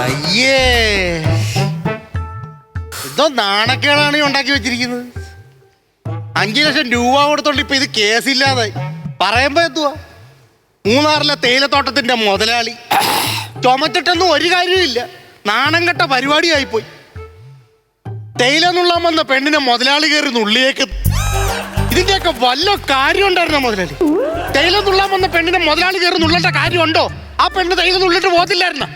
അയ്യേ, ഇതോ നാണക്കേടാണ് ഈ ഉണ്ടാക്കി വെച്ചിരിക്കുന്നത്. 5 ലക്ഷം രൂപ കൊടുത്തോണ്ട് ഇപ്പൊ ഇത് കേസില്ലാതെ പറയുമ്പോ എന്തുവാ? മൂന്നാറിലെ തേയിലത്തോട്ടത്തിന്റെ മുതലാളി ചുമച്ചിട്ടൊന്നും ഒരു കാര്യമില്ല. നാണം കെട്ട പരിപാടിയായിപ്പോയി. തേയില നുള്ളാൻ വന്ന പെണ്ണിനെ മുതലാളി കയറി നുള്ളിയേക്ക്. ഇതിന്റെയൊക്കെ വല്ല കാര്യം ഉണ്ടായിരുന്ന മുതലാളി? തേയില നുള്ളാൻ വന്ന പെണ്ണിനെ മുതലാളി കയറി നുള്ളേണ്ട കാര്യമുണ്ടോ? ആ പെണ്ണ് തേയില നുള്ളിട്ട് പോകത്തില്ലായിരുന്ന?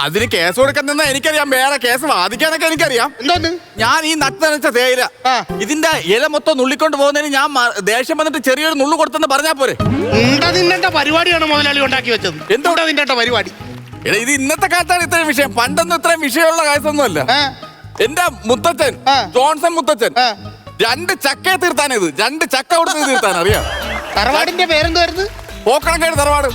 അതിന് കേസ് കൊടുക്കുന്ന എനിക്കറിയാം, വേറെ കേസ് വാദിക്കാനൊക്കെ എനിക്കറിയാം. എന്താന്ന്? ഞാൻ ഈ നട്ടുനനച്ച തേയില ഇതിന്റെ ഇല മൊത്തം നുള്ളിക്കൊണ്ട് പോകുന്നതിന് ഞാൻ ദേഷ്യം വന്നിട്ട് ചെറിയൊരു നുള്ളു കൊടുത്തെന്ന് പറഞ്ഞാ പോരെ? നിന്റെ പരിപാടിയാണ് മുതലാളി ഉണ്ടാക്കി വെച്ചത്. എന്തുകൊണ്ടാ നിന്റെ പരിപാടി? എടാ, ഇത് ഇന്നത്തെ കാലത്താണ് ഇത്രയും വിഷയം. പണ്ടൊന്നും ഇത്രയും വിഷയമുള്ള കേസൊന്നുമല്ല. എന്റെ മുത്തച്ഛൻ ജോൺസൺ മുത്തച്ഛൻ 2 ചക്ക തീർത്താനിത്. 2 ചക്ക കൊടുത്ത് തീർത്താൻ അറിയാം. തറവാടിന്റെ പേരെന്തായിരുന്നു? പോക്കണക്കേട് തറവാട്.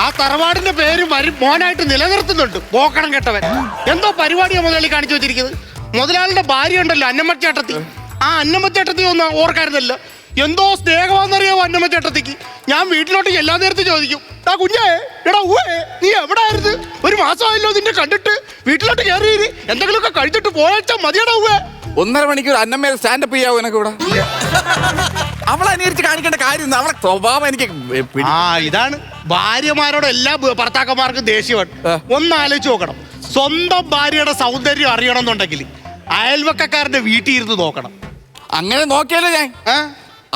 ആ തറവാടിന്റെ പേര് മോനായിട്ട് നിലനിർത്തുന്നുണ്ട്. പോക്കണം കേട്ടവൻ. എന്തോ പരിപാടിയാ മുതലാളി കാണിച്ചു വെച്ചിരിക്കുന്നത്. മുതലാളിയുടെ ഭാര്യ ഉണ്ടല്ലോ, അന്നമ്മച്ചേട്ടത്തി. ആ അന്നമ്മച്ചേട്ടത്തി ഒന്നും ഓർക്കായിരുന്നല്ലോ. എന്തോ സ്നേഹമാണെന്നറിയാവോ അന്നമ്മച്ചേട്ടത്തിക്ക്. ഞാൻ വീട്ടിലോട്ട് എല്ലാ നേരത്തെ ചോദിക്കും, ആ കുഞ്ഞേ, എടാ ഊവേ, നീ എവിടെ ആയിരുന്നു? ഒരു മാസമായല്ലോ നിന്നെ കണ്ടിട്ട്. വീട്ടിലോട്ട് കയറി എന്തെങ്കിലുമൊക്കെ കഴിച്ചിട്ട് പോയാച്ചാ മതിയടാ ഊവേ. 1.5 മണിക്കൂർ അന്നമ്മേൽ സ്റ്റാൻഡപ്പ് ചെയ്യാവോ എനക്ക് ഇവിടെ? അവളെ അനുകരിച്ച് കാണിക്കേണ്ട കാര്യം അവളെ സ്വഭാവം എനിക്ക്. ഇതാണ് ഭാര്യമാരോട് എല്ലാ ഭർത്താക്കന്മാർക്കും ദേഷ്യമാണ്. ഒന്നാലോചിച്ച് നോക്കണം. സ്വന്തം ഭാര്യയുടെ സൗന്ദര്യം അറിയണമെന്നുണ്ടെങ്കിൽ അയൽവക്കക്കാരന്റെ വീട്ടിൽ ഇരുന്ന് നോക്കണം. അങ്ങനെ നോക്കിയല്ലോ ഞാൻ.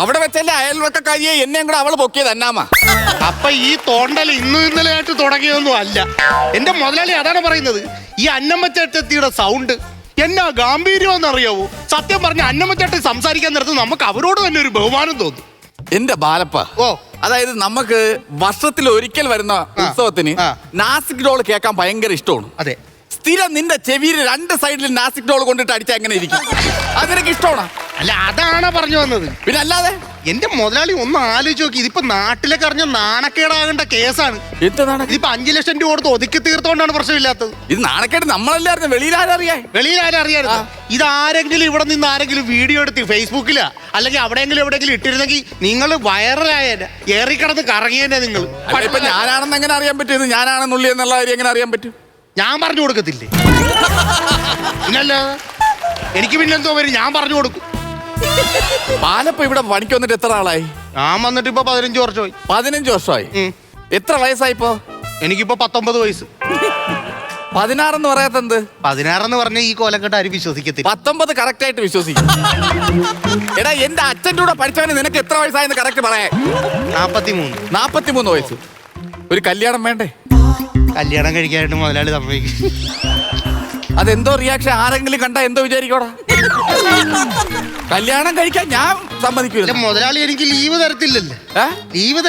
അവിടെ വെച്ചല്ലേ അയൽവക്കക്കാരിയെ എന്നെയും കൂടെ അവള് പൊക്കിയത് അന്നാമ. അപ്പൊ ഈ തോണ്ടൽ ഇന്നലെ ആയിട്ട് തുടങ്ങിയതൊന്നും അല്ല. എന്റെ മുതലാളി അതാണ് പറയുന്നത്. ഈ അന്നമ്മച്ചേട്ടത്തിയുടെ സൗണ്ട് എന്നാ ഗാംഭീര്യം അറിയാവോ? സത്യം പറഞ്ഞ അന്നമ്മച്ചേട്ടൻ സംസാരിക്കാൻ നേരത്ത് നമുക്ക് അവരോട് തന്നെ ഒരു ബഹുമാനം തോന്നും. എന്റെ ബാലപ്പ, അതായത് നമുക്ക് വർഷത്തിൽ ഒരിക്കൽ വരുന്ന ഉത്സവത്തിന് നാസിക് ഡോൾ കേൾക്കാൻ ഭയങ്കര ഇഷ്ടമാണ്. അതെ, സ്ഥിരം നിന്റെ ചെവിയിൽ 2 സൈഡിൽ നാസിക് ഡോൾ കൊണ്ടിട്ട് അടിച്ചാൽ എങ്ങനെ ഇരിക്കും? അതെനിക്ക് ഇഷ്ടമാണ്. അല്ല, അതാണ് പറഞ്ഞു വന്നത്. പിന്നെ അല്ലാതെ എന്റെ മുതലാളി ഒന്ന് ആലോചിച്ച് നോക്കി. ഇതിപ്പോ നാട്ടിലേക്ക് അറിഞ്ഞ നാണക്കേടാകേണ്ട കേസാണ്. എന്താണ് ഇതിപ്പോ 5 ലക്ഷം രൂപ കൊടുത്ത് ഒതുക്കി തീർത്തോണ്ടാണ് പ്രശ്നമില്ലാത്തത്. ഇത് നാണക്കേട് നമ്മളല്ലായിരുന്നു, വെളിയിലാരും അറിയായിരുന്നു. ഇതാരെങ്കിലും ഇവിടെ നിന്ന് ആരെങ്കിലും വീഡിയോ എടുത്ത് ഫേസ്ബുക്കിലാ അല്ലെങ്കിൽ എവിടെയെങ്കിലും ഇട്ടിരുന്നെങ്കിൽ നിങ്ങൾ വൈറലായ ഏറിക്കിടന്ന് കറങ്ങിയന്നെ നിങ്ങൾ. ഇപ്പൊ ഞാനാണെന്ന് എങ്ങനെ അറിയാൻ പറ്റും? ഇത് ഞാനാണെന്നുള്ളി എന്നുള്ള കാര്യം എങ്ങനെ അറിയാൻ പറ്റും? ഞാൻ പറഞ്ഞു കൊടുക്കത്തില്ലേ? പിന്നല്ല, എനിക്ക് പിന്നെന്തോ വരും, ഞാൻ പറഞ്ഞു കൊടുക്കും. ബാലപ്പ ഇവിടെ പണിക്ക് വന്നിട്ട് എത്ര ആളായി? ഞാൻ വന്നിട്ട് ഇപ്പൊ 15 വർഷമായി. 15 വർഷമായി. എത്ര വയസ്സായിപ്പോ? എനിക്കിപ്പോ 19 വയസ്സ്. 16 എന്ന് പറയാത്തെന്ത്? 16 എന്ന് പറഞ്ഞ ഈ കോലക്കെട്ട് ആരും വിശ്വസിക്കത്തില്ല. 19 കറക്റ്റ് ആയിട്ട് വിശ്വസിക്കും. എടാ, എന്റെ അച്ഛൻ്റെ കൂടെ പഠിച്ചവന് നിനക്ക് എത്ര വയസ്സായെന്ന് കറക്റ്റ് പറയാ. 43 വയസ്സ്. ഒരു കല്യാണം വേണ്ടേ? കല്യാണം കഴിക്കാനായിട്ട് മുതലാളി സമ്മതിക്കും. അതെന്തോ റിയാക്ഷൻ? ആരെങ്കിലും കണ്ടാ എന്തോ വിചാരിക്കോടാ? കല്യാണം കഴിക്കാൻ ഞാൻ സമ്മതിക്കൂല. മുതലാളി എനിക്ക് ലീവ് തരത്തില്ലല്ലോ. ലീവ്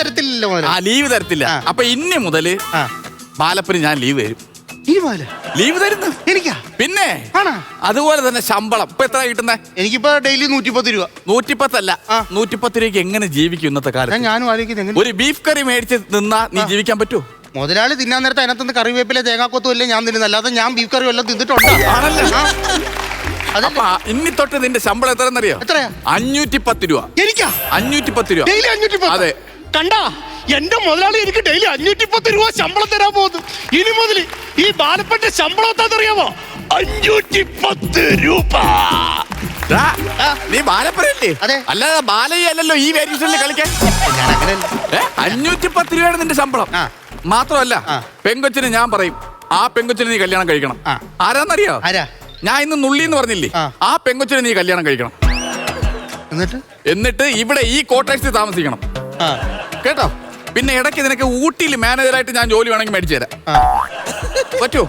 തരത്തില്ല. അപ്പൊ ഇനി മുതല് ബാലപ്പന് ഞാൻ ലീവ് തരും. ലീവ് തരുന്നു എനിക്കാ? പിന്നെ അതുപോലെ തന്നെ ശമ്പളം ഇപ്പൊ എത്ര കിട്ടുന്നേ? എനിക്കിപ്പോ ഡെയിലി 110 രൂപ. 110 അല്ല, 110 രൂപയ്ക്ക് എങ്ങനെ ജീവിക്കും ഇന്നത്തെ കാലത്ത്? ഞാനും ആലോചിക്കുന്നത്, ഒരു ബീഫ് കറി മേടിച്ച് നിന്നാ നീ ജീവിക്കാൻ പറ്റുമോ? മുതലാളി തിന്നാൻ നേരത്തെ അതിനകത്ത് കറിവേപ്പില തേങ്ങാക്കൊത്തും അല്ലേ ഞാൻ തിന്നുന്നത്, അല്ലാതെ ഞാൻ ബീഫ് കറി എല്ലാം തിന്നിട്ടുണ്ട്. ഇനി തൊട്ട് നിന്റെ ശമ്പളം എത്രയെന്നറിയോ? എത്രയാ? 510 രൂപ. എനിക്കാ? 510 രൂപ. ഡെയിലി 510? അതെ. കണ്ടാ, എന്റെ മുതലാളി എനിക്ക് ഡെയിലി 510 രൂപ ശമ്പളം തരാൻ പോകുന്നു. ഇനി മുതൽ ഈ ബാലപ്പന്റെ ശമ്പളം എന്താണെന്നറിയാമോ? 510 രൂപ. നീ ബാലപ്പനല്ലേ? അല്ലാതെ ബാലയല്ലോ ഈ വേരിയേഷനിൽ കളിക്കാൻ. 510 രൂപയാണ് നിന്റെ ശമ്പളം. മാത്രമല്ല, പെങ്കൊച്ചിന് ഞാൻ പറയും, ആ പെങ്കൊച്ചിന് നീ കല്യാണം കഴിക്കണം. ആരാന്നറിയോ? ഞാൻ ഇന്ന് നുള്ളി എന്ന് പറഞ്ഞില്ലേ, ആ പെങ്കൊച്ചിന് നീ കല്യാണം കഴിക്കണം. എന്നിട്ട് ഇവിടെ ഈ കോട്ടേഴ്സിൽ താമസിക്കണം, കേട്ടോ? പിന്നെ ഇടയ്ക്ക് നിനക്ക് ഊട്ടിയിൽ മാനേജറായിട്ട് ഞാൻ ജോലി വേണമെങ്കിൽ മേടിച്ചു തരാം. പറ്റുമോ?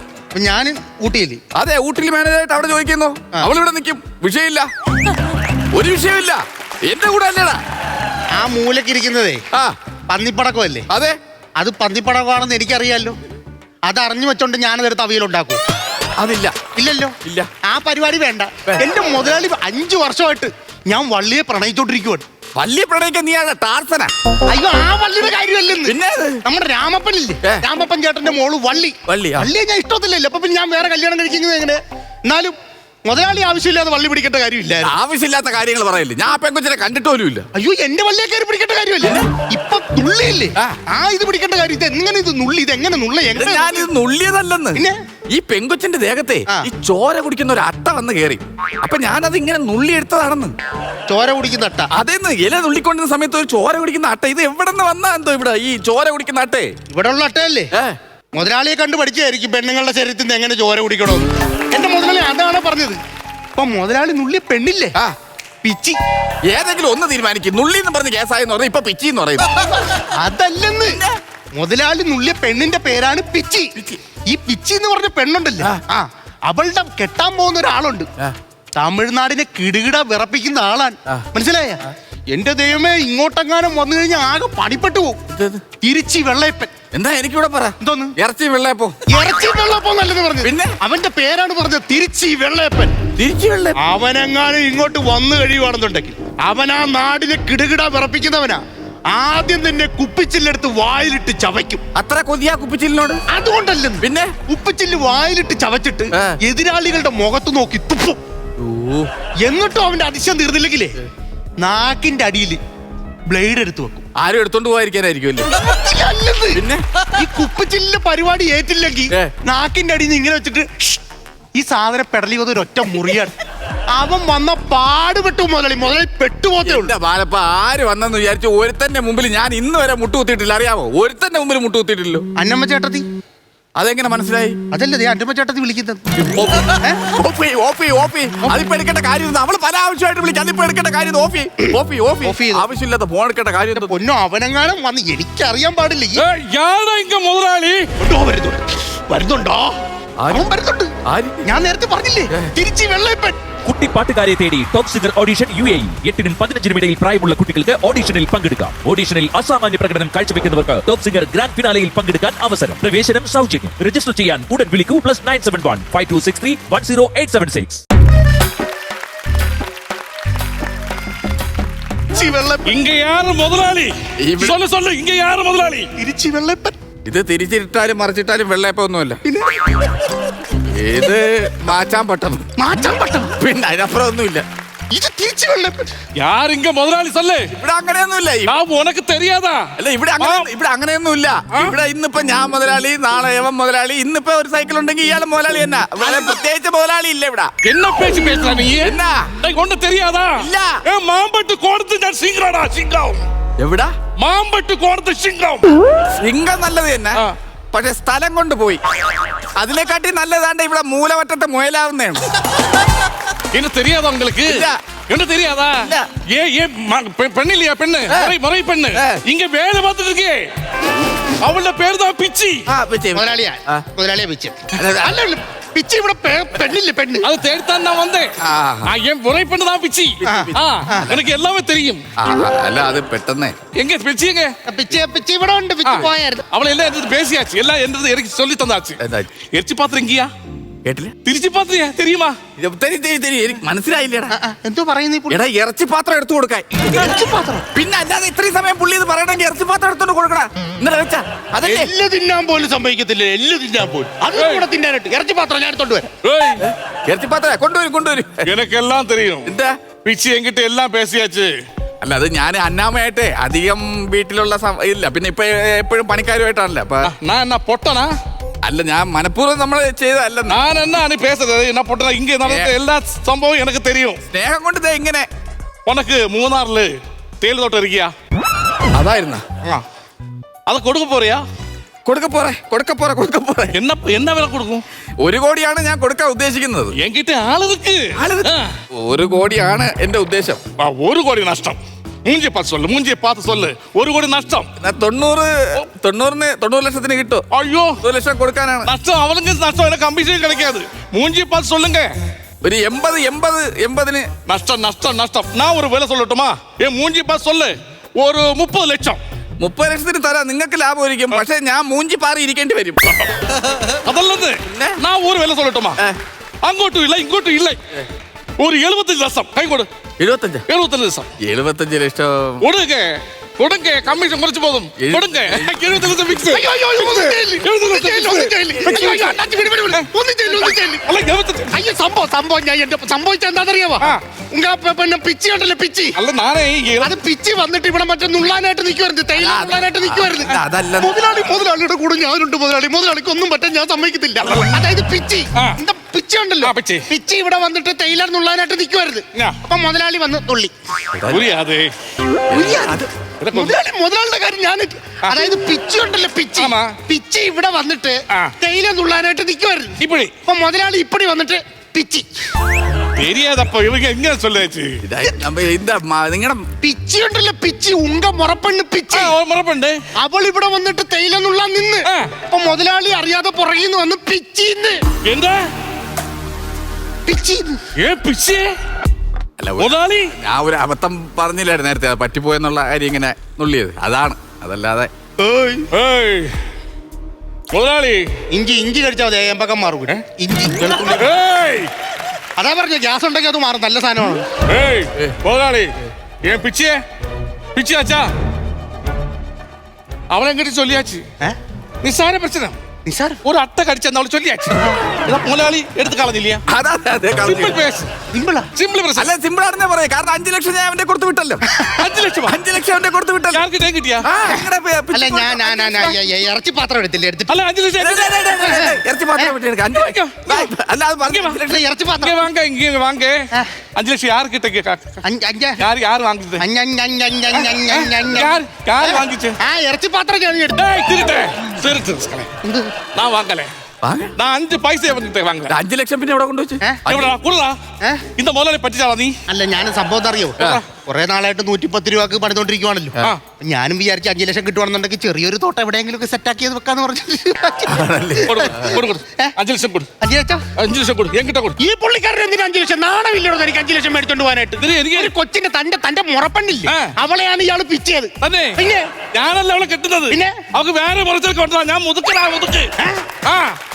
ഞാൻ ഊട്ടിയില്ലേ? അതെ, ഊട്ടിയിൽ മാനേജറായിട്ട് അവിടെ ചോദിക്കുന്നു. അവളിവിടെ നിൽക്കും, വിഷയമില്ല, ഒരു വിഷയമില്ല. എന്റെ കൂടെ അല്ലേടാ ആ മൂലക്കിരിക്കുന്നതേ? പന്നിപ്പടക്കമല്ലേ? അതെ, അത് പന്നിപ്പടക്കമാണെന്ന് എനിക്കറിയാലോ. അതറിഞ്ഞു വെച്ചോണ്ട് ഞാനതെടുത്ത് അവിയലുണ്ടാക്കും. അതില്ല. ഇല്ലല്ലോ. ഇല്ല, ആ പരിപാടി വേണ്ട. എന്റെ മുതലാളി 5 വർഷമായിട്ട് ഞാൻ വള്ളിയെ പ്രണയിച്ചോണ്ടിരിക്കുവാണ്. വള്ളിയെ പ്രണയിക്കാൻ നീ ടാർസനാ? അയ്യോ, ആ വള്ളിയുടെ കാര്യമല്ലെന്ന്. പിന്നെ നമ്മുടെ രാമപ്പനില്ലേ, രാമപ്പൻ ചേട്ടന്റെ മോള് വള്ളിയെ ഞാൻ ഇഷ്ടത്തില്ലല്ലോ. അപ്പൊ പിന്നെ ഞാൻ വേറെ കല്യാണം കഴിക്കുന്നത് എങ്ങനെ? എന്നാലും മുതലാളി ആവശ്യമില്ലാതെ വള്ളി പിടിക്കേണ്ട കാര്യമില്ല. ആവശ്യമില്ലാത്ത കാര്യങ്ങൾ പറയില്ലേ. ഞാൻ ആ പെങ്കൊച്ചിനെ കണ്ടിട്ട് പോലും ഇല്ല. അയ്യോ, എന്റെ വള്ളിയെ കയറി പിടിക്കേണ്ട കാര്യമില്ല. ഇപ്പൊ നുള്ളിയില്ലേ, ഇത് പിടിക്കേണ്ട കാര്യം. ഇത് എങ്ങനെ ഇത് നുള്ളി, ഇത് എങ്ങനെ നുള്ള? ഞാനിത് നുള്ളിയതല്ലെന്ന്. ഈ പെങ്കൊച്ചിന്റെ ദേഹത്തെ ഈ ചോര കുടിക്കുന്ന ഒരു അട്ട വന്ന് കയറി. അപ്പൊ ഞാനത് ഇങ്ങനെ നുള്ളി എടുത്തതാണെന്ന്. ചോര കുടിക്കുന്ന അട്ട? അതേന്ന്, ഇല നുള്ളിക്കൊണ്ടിരുന്ന സമയത്ത് ഒരു ചോര കുടിക്കുന്ന അട്ട. ഇത് എവിടെ നിന്ന് വന്നാ എന്തോ ഇവിടെ ഈ ചോര കുടിക്കുന്ന അട്ടേ? ഇവിടെ ഉള്ള അട്ടയല്ലേ? മുതലാളിയെ കണ്ടു പഠിച്ചായിരിക്കും പെണ്ണുങ്ങളുടെ ശരീരത്തിൽ നിന്ന് എങ്ങനെ ചോര കുടിക്കണമെന്ന്. എന്റെ മുതലാളി അതാണ് പറഞ്ഞത്. അപ്പൊ മുതലാളി നുള്ളിയ പെണ്ണില്ലേ, പിച്ചി. ഏതെങ്കിലും ഒന്ന് തീരുമാനിക്കും. നുള്ളി എന്ന് പറഞ്ഞ് കേസായെന്ന് പറഞ്ഞാൽ ഇപ്പൊ പിച്ചി എന്ന് പറയുന്നത് അതല്ലെന്ന്. മുതലാളി നുള്ളിയ പെണ്ണിന്റെ പേരാണ് പിച്ചി. ഈ പിച്ചി എന്ന് പറഞ്ഞ പെണ്ണുണ്ടല്ലേ, അവളുടെ കെട്ടാൻ പോകുന്ന ഒരാളുണ്ട്. തമിഴ്നാടിനെ കിടുകിട വിറപ്പിക്കുന്ന ആളാണ്. മനസ്സിലായ? എന്റെ ദൈവമേ, ഇങ്ങോട്ടെങ്ങാനും വന്നു കഴിഞ്ഞാൽ ആകെ പണിപ്പെട്ടു പോകും. തിരിച്ചി വെള്ളയപ്പൻ. എന്താ എനിക്കിവിടെ പറ? എന്തോന്ന്? ഇറച്ചി വെള്ളയപ്പോ. ഇറച്ചി വെള്ളയപ്പോ നല്ലത് പറഞ്ഞു. പിന്നെ അവന്റെ പേരാണ് പറഞ്ഞത്, തിരിച്ചി വെള്ളയപ്പൻ. തിരിച്ചു വെള്ളയപ്പൻ. അവനെങ്ങാനും ഇങ്ങോട്ട് വന്നു കഴിയുവാണെന്നുണ്ടെങ്കിൽ അവൻ ആ നാടിനെ കിടുകിട വിറപ്പിക്കുന്നവനാ. ആദ്യം തന്നെ കുപ്പിച്ചില്ലെടുത്ത് വായിലിട്ട് ചവയ്ക്കും. അത്ര കൊതിയാ കുപ്പിച്ചില്ലിനോട്? അതുകൊണ്ടല്ലെന്ന്. പിന്നെ കുപ്പിച്ചില്ല് വായിലിട്ട് ചവച്ചിട്ട് എതിരാളികളുടെ മുഖത്ത് നോക്കി തുപ്പും. എന്നിട്ടും അവന്റെ അതിശയം തീർന്നില്ലെങ്കിലേ നാക്കിന്റെ അടിയിൽ ബ്ലേഡ് എടുത്തു വെക്കും. ആരും എടുത്തോണ്ട് പോയിരിക്കാനായിരിക്കും. പിന്നെ ഈ കുപ്പിച്ചില്ലിന്റെ പരിപാടി ഏറ്റില്ലെങ്കിൽ നാക്കിന്റെ അടിയിൽ നിന്ന് ഇങ്ങനെ വെച്ചിട്ട് ഈ സാധനം പെടലി വന്ന ഒരൊറ്റ മുറിയാണ്. അവൻ വന്ന പാടുപെട്ടു മുതലാളി പെട്ടുപോത്തേ ഉണ്ട്. ബാലപ്പ, ആര് വന്നെന്ന് വിചാരിച്ചു ഒരുത്തന്റെ മുമ്പിൽ ഞാൻ ഇന്ന് വരെ മുട്ടുകുത്തിയിട്ടില്ല. അറിയാമോ? ഒരുത്തന്റെ മുമ്പിൽ മുട്ടുകുത്തിയിട്ടില്ലോ. അന്നമ്മ ചേട്ടത്തി. അതെങ്ങനെ മനസ്സിലായി? അതല്ലേ അന്നമ്മ ചേട്ടത്തി വിളിക്കുന്നത്. അതിപ്പോ എടുക്കേണ്ട കാര്യം അവള് പല ആവശ്യമായിട്ട് വിളിക്കാം. അതിപ്പോ എടുക്കേണ്ട കാര്യം ആവശ്യമില്ലാത്ത ഫോൺ എടുക്കേണ്ട കാര്യം. പൊന്നോ, അവനെങ്ങാനും വന്ന് എനിക്കറിയാൻ പാടില്ല. മുതലാളി വരുന്നുണ്ടോ? വരുന്നുണ്ട്. ഞാൻ നേരത്തെ പറഞ്ഞില്ലേ, തിരിച്ച് വെള്ളയപ്പൻ. കുട്ടിപ്പാട്ടുകാരെ തേടി ടോപ്പ് സിംഗർ ഓഡിഷൻ UAE. 8-നും 15-നും ഇടയിൽ പ്രായമുള്ള കുട്ടികൾക്ക് ഓഡിഷനിൽ പങ്കെടുക്കാം. ഓഡിഷനിൽ അസാമാന്യ പ്രകടനം കാഴ്ചവെക്കുന്നവർക്ക് ടോപ്പ് സിംഗർ ഗ്രാൻഡ് ഫിനാലയിൽ പങ്കെടുക്കാൻ അവസരം. പ്രവേശനം സൗജന്യം. രജിസ്റ്റർ ചെയ്യാൻ ഉടൻ വിളിക്കൂ. +971 5263 10876. இங்க யாரு முதலாளி? சொல்லு சொல்லு, இங்க யாரு முதலாளி? തിരിച്ച് വെള്ളയപ്പൻ. ഇത് തിരിച്ചിട്ടാലും മറിച്ചിട്ടാലും വെള്ളയപ്പൊന്നുമല്ല. ഇത് മാറ്റാൻ പറ്റണം. പിന്നെ അതിനപ്പുറം ഒന്നുമില്ല. ഇത് തിരിച്ച് വെള്ളയപ്പൻ. யார் இங்க முதலாளி சொல்லு. ഇവിടെ അങ്ങനെയൊന്നുമില്ല. உனக்கு தெரியாதா? അല്ല, ഇവിടെ അങ്ങനെയൊന്നുമില്ല. ഇവിടെ ഇന്നിപ്പോ ഞാൻ മുതലാളി, നാളെ ഏവൻ മുതലാളി. ഇന്നിപ്പോ ഒരു സൈക്കിൾ ഉണ്ടെങ്കിൽ ഇയാളെ മുതലാളി എന്നാ. പ്രത്യേകിച്ച് മുതലാളി ഇല്ല ഇവിടെ. என்ன பேச்சு பேசுற நீ? എന്നാ ஒண்ணு தெரியாதா? இல்ல. மாம்பட்டு கோடத்து ഞാൻ സിംഗറാടാ, സിംഗം. എവിടാ? മാമ്പട്ട് കോടത്ത് സിംഗം. സിംഗം നല്ലത് തന്നെ, പക്ഷെ സ്ഥലം കൊണ്ട് പോയി. അതിനെക്കാട്ടി നല്ലതാണ്ട് ഇവിടെ മൂലവറ്റത്തെ മുയലാവുന്നതാണ്. என்ன தெரியாதா உங்களுக்கு? என்ன தெரியாதா? பெண்ணு இல்லையா? பெண்ணு, முறை பெண்ணு இங்க வேலை பார்த்துட்டு இருக்கே. அவளோட பேர் தான் பிச்சி. മുതലാളിയാ പിച്ചി. അല്ല, പിച്ചി ഇവിടെ പെണ്ണില്ലേ, പെണ്ണ്. அது தேடித்தான் நான் வந்தேன். என் முறை பெண்ணு தான் பிச்சி. எனக்கு எல்லாமே தெரியும். അല്ല, അത് പെട്ടെന്ന് எங்க பிச்சி? எங்க പിച്ചി ഇവിടെ ഉണ്ട്. പിച്ചി പോയായിരുന്നു. அவளை எல்லாம் எந்த பேசியாச்சு. எல்லாம் எந்த எனக்கு சொல்லி தந்தாச்சு. எரிச்சு பாத்துறீங்கயா? കേട്ടില്ല. തിരിച്ചു പാത്രം தெரியுமா? എനിക്ക് മനസ്സിലായില്ലേടാ. എന്തോ പറയുന്നു. എടാ, ഇറച്ചി പാത്രം എടുത്തു കൊടുക്കാൻ. പിന്നെ അല്ലാതെ ഇത്രയും സമയം പുള്ളി ഇത് പറയണമെങ്കിൽ ഇറച്ചി പാത്രം എടുത്തോണ്ട് കൊടുക്കണ. ഇന്നലെ വെച്ചാ അതല്ലേ. എല്ലാം തിന്നാൻ പോലും സംഭവിക്കത്തില്ല. എല്ലാം തിന്നാൻ പോലും. അത് കൂടെ തിന്നാനായിട്ട് ഇറച്ചി പാത്രം ഞാൻ എടുത്തോണ്ട് വരാം. ഇറച്ചി പാത്രം കൊണ്ടുവരും. എനക്കെല്ലാം தெரியும். എന്താ പിച്ചി എങ്കിട്ട് എല്ലാം പേസിയാച്ച്. അല്ല, അത് ഞാൻ അന്നാമയായിട്ടേ അധികം വീട്ടിലുള്ള ഇല്ല. പിന്നെ ഇപ്പൊ എപ്പോഴും പണിക്കാരുമായിട്ടാണല്ലോ. അപ്പൊ ഞാൻ എന്നാ പൊട്ടനാ? അല്ല, ഞാൻ മനഃപൂർവ്വം നമ്മൾ ചെയ്തതല്ല. நான் என்ன நீ பேசுறது என்ன பொட்டனா? இங்க நடந்த எல்லா சம்பவம் எனக்கு தெரியும். സ്നേഹം കൊണ്ട് ഇങ്ങനെ. உனக்கு மூணாறுல தேயிலை தோட்டம் இருக்கியா? അതായിരുന്ന அதை கொடுக்க போறியா? കൊടുക്ക പോറെ. என்ன விலை கொடுக்கும்? 1 കോടിയാണ് ഞാൻ കൊടുക്കാൻ ഉദ്ദേശിക്കുന്നത്. என்கிட்ட ஆளு இருக்கு. 1 കോടിയാണ് എന്റെ ഉദ്ദേശം. 1 கோடி நஷ்டம். മൂഞ്ചിയെ பார்த்து சொல்லு. 1 கோடி நஷ்டம். 90 ലക്ഷത്തിന് കിട്ടും. ஐயோ, 100 ലക്ഷം കൊടുക്കാനാണ്. நஷ்டம் அவனுக்கு நஷ்டம், எனக்கு கமிஷன் கிடைக்காது. மூஞ்சியை பார்த்து சொல்லுங்க. ഒരു 80-ന് நஷ்டம். நான் ஒரு விலை சொல்லட்டுமா? என் மூஞ்சி பார்த்து சொல்லு. ஒரு 30 லட்சம். 30 ലക്ഷത്തിന് തരാം. നിങ്ങൾക്ക് ലാഭമായിരിക്കും. പക്ഷെ ഞാൻ മൂഞ്ചി പാറി ഇരിക്കേണ്ടി വരും. അതല്ലത്, நான் ஒரு விலை சொல்லட்டுமா? അങ്ങോട്ടും ഇല്ല ഇങ്ങോട്ടും ഇല്ല. ഒരു 75 ലക്ഷം കൈ കൊടു. 75 ലക്ഷം കൊടുക്ക. കൊടുക്കേ കമ്മീഷൻ കുറച്ച് പോകും കൊടുക്കേ 70 ലക്ഷം ഫിക്സ് അയ്യോ, അയ്യോ, അയ്യോ, ഒന്നും ചെയ്യില്ല. ഒന്നും ചെയ്യില്ല, ഒന്നും ചെയ്യില്ല. അയ്യോ, അയ്യോ, അണ്ണാച്ചി, വിട്, വിട്, വിട്. ഒന്നും ചെയ്യില്ല, ഒന്നും ചെയ്യില്ല. അല്ല 70 അയ്യോ, സംഭവം ഞാൻ എന്റെ സംഭവിച്ച എന്താണെന്നറിയാവോ? പിന്നെ പിച്ചി ഉണ്ടല്ലോ, പിച്ചി. അല്ല നാനേ അത് പിച്ചി വന്നിട്ട് ഇവിടെ മറ്റേ നുള്ളാനായിട്ട് നിൽക്കുവായിരുന്നു, തേയില നുള്ളാനായിട്ട് നിൽക്കുവായിരുന്നു. അതല്ല. മുതലാളിയുടെ കൂടെ ഞാനുണ്ട്. മുതലാളിക്ക് ഒന്നും പറ്റാൻ ഞാൻ സമ്മതിക്കത്തില്ല. അതായത് പിച്ചി എന്താ പിച്ചി ഉണ്ടല്ലോ, പിച്ചി ഇവിടെ വന്നിട്ട് തേയില നുള്ളാനായിട്ട് നിൽക്കുവായിരുന്നു. അപ്പൊ മുതലാളി വന്ന് തുള്ളി. പുരിയാതെ മുതലാളിയുടെ കാര്യം ഞാൻ, അതായത് പിച്ചി ഉണ്ടല്ലോ, പിച്ചി ഇവിടെ വന്നിട്ട് തേയില നുള്ളാനായിട്ട് നിൽക്കുവായിരുന്നു. ഇപ്പഴേ അപ്പൊ മുതലാളി ഇപ്പടി വന്നിട്ട് പിച്ചി தெரியாதப்ப இவங்க எங்க சொல்லாச்சு നിങ്ങളുടെ പിച്ചി ഉണ്ടല്ലോ, പിച്ചി ഉങ്ക മുറപ്പെണ്ണ് പിച്ചി മുറപ്പുണ്ട് അവൾ ഇവിടെ വന്നിട്ട് തേയില നുള്ളാൻ നിന്ന്. അപ്പൊ മുതലാളി അറിയാതെ പുറകിന്ന് വന്ന് പിച്ചിന്ന്. എന്താ പിച്ചിന്ന് പിച്ചേ അല്ല മുതലാളി ഞാൻ ഒരു അബദ്ധം പറഞ്ഞില്ലായിരുന്നു നേരത്തെ, അത് പറ്റിപ്പോയെന്നുള്ള കാര്യം ഇങ്ങനെ നുള്ളിയത് അതാണ്, അതല്ലാതെ മുതലാളി ഇഞ്ചി കഴിച്ചാൽ മതി, എമ്പക്കം മാറും. ഇഞ്ചി വെളുത്തുള്ളി. അതാ പറഞ്ഞ ഗ്യാസ് ഉണ്ടെങ്കിൽ അത് മാറും, നല്ല സാധനമാണ്. മുതലാളി പിച്ചേ പിച്ചാച്ചാ അവളെങ്ങോട്ട് ചൊല്ലിയാച്ച് നിസ്സാര പ്രശ്നം. നിസാരം ഒരു അട്ട കടിച്ചെന്ന് അവള് ചൊല്ലിയാച്ച് മുതലാളി എടുത്ത് കളഞ്ഞില്ല. സിമ്പിൾ പ്രശ്നം. അല്ല സിമ്പിൾ ആണെന്നേ പറയാം, കാരണം 5 ലക്ഷം ഞാൻ അവന്റെ കൊടുത്തു വിട്ടല്ലോ. 5 ലക്ഷം 5 ലക്ഷം അവന്റെ കൊടുത്തു വിട്ടല്ലോ. കിട്ടിയാ അല്ല ഞാൻ ഇറച്ചി പാത്രം എടുത്തില്ല, എടുത്തിട്ട് അല്ല 5 ലക്ഷം ഇറച്ചി മാത്രം വിട്ടെടുക്കാം. അല്ല അത് പറഞ്ഞു ഇറച്ചി പാത്രം இங்க வாங்க இங்க வாங்க 5 லட்சம் யாரு கிட்ட யார் வாங்குது யார் வாங்கிச்சு ഇറച്ചി പാത്രം ഞാൻ എടുത്തു. திருட்டு நான் வாங்கல நான் 5 பைசா வந்துட்டு வாங்கல. 5 ലക്ഷം പിന്നെ എവിടെ കൊണ്ടുവച്ചു? குடுறா இந்த முதலாளி பറ്റിച്ചാളാ നീ? അല്ല ഞാൻ സംഭവം അറിയോ, കുറെ നാളായിട്ട് 110 രൂപക്ക് പണിതോണ്ടിരിക്കുവാണല്ലോ. ഞാനും വിചാരിച്ചു 5 ലക്ഷം കിട്ടുവാണെന്നുണ്ടെങ്കിൽ ചെറിയൊരു തോട്ടം എവിടെയെങ്കിലും ഒക്കെ സെറ്റ് ആക്കിയത് വെക്കാന്ന് പറഞ്ഞു. 5 ലക്ഷം കൊടു. 5 ലക്ഷം 5 ലക്ഷം കൊടു. എങ്കിട്ടാ കൊടു. ഈ പുള്ളിക്കാരൻ എന്തിനാ 5 ലക്ഷം? നാണമില്ലടോ എനിക്ക് 5 ലക്ഷം മേടിച്ചോണ്ട് പോകാനായിട്ട്. എനിക്ക് കൊച്ചിന്റെ തന്റെ മുറപ്പെണ്ണില്ലേ, അവളെയാണ് ഇയാള് പിച്ചത്. തന്നെ പിന്നെ ഞാനല്ല അവളെ കെട്ടുന്നത്. പിന്നെ അവക്ക് വേറെ മുറച്ചെടുക്ക ഉണ്ടോ? ഞാൻ മുതുക്കടാ മുതുക്ക്.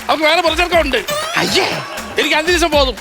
അവക്ക് വേറെ മുറച്ചെടുക്ക ഉണ്ട്. അയ്യേ എനിക്ക് 5 ലക്ഷം പോകും.